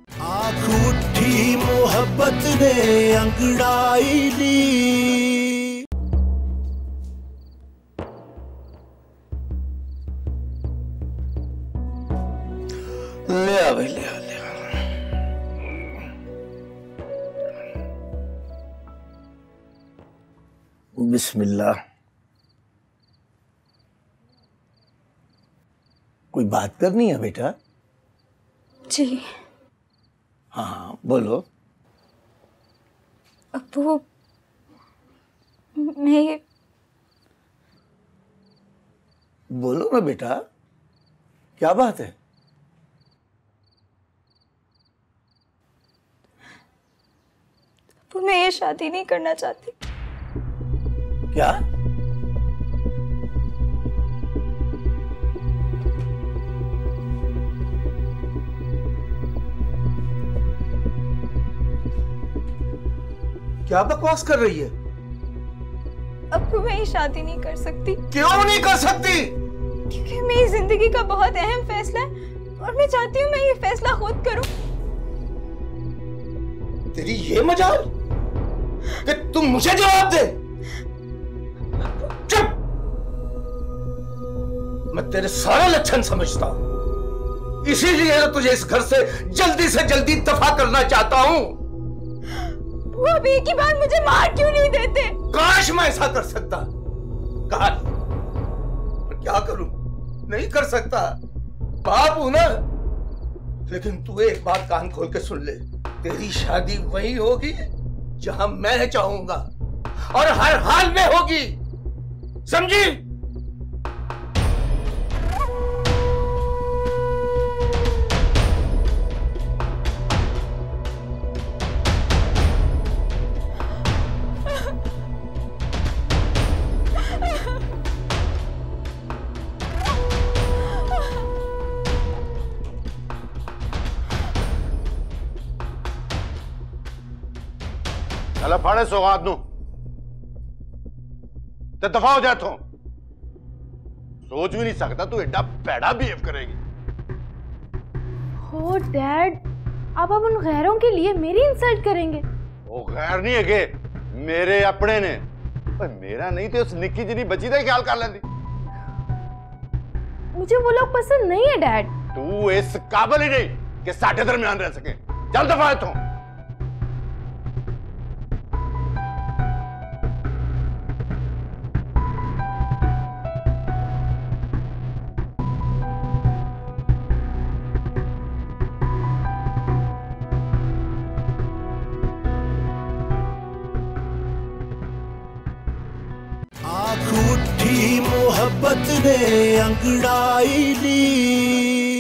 आँख उठी मोहब्बत ने अंगड़ाई ली। ले आ भाई, ले आ, ले आ। बिस्मिल्लाह। कोई बात करनी है बेटा? जी। हाँ बोलो। अब्बू, मैं बोलो ना बेटा, क्या बात है? अब्बू, मैं ये शादी नहीं करना चाहती। क्या? क्या बकवास कर रही है? अब्बू, मैं ये शादी नहीं कर सकती। क्यों नहीं कर सकती? क्योंकि मेरी जिंदगी का बहुत अहम फैसला है और मैं चाहती हूँ मैं ये फैसला खुद करूँ। तेरी ये मजाल कि तुम मुझे जवाब दे? चुप! मैं तेरे सारे लक्षण समझता हूं, इसीलिए तो तुझे इस घर से जल्दी दफा करना चाहता हूं। वो अब एक ही बार मुझे मार क्यों नहीं देते? काश मैं ऐसा कर सकता, काश, पर क्या करूं, नहीं कर सकता, बाप हूं ना। लेकिन तू एक बात कान खोल के सुन ले, तेरी शादी वही होगी जहां मैं चाहूंगा और हर हाल में होगी, समझी? चला फाड़े सौगात नू ते दफा हो जा। तू सोच भी नहीं सकता तू एडा पैड़ा बिहेव करेगी। हो डैड, आप अब उन गैरों के लिए मेरी इंसल्ट करेंगे? वो गैर नहीं है के मेरे अपने ने, पर मेरा नहीं तो उस निक्की जिनी बची का ख्याल कर लेंदी। मुझे वो लोग पसंद नहीं है डैड। तू इस काबिल ही नहीं कि साढ़े दरमियान रह सके। चल दफा है तू। आँख उठी मोहब्बत ने अंगड़ाई ली।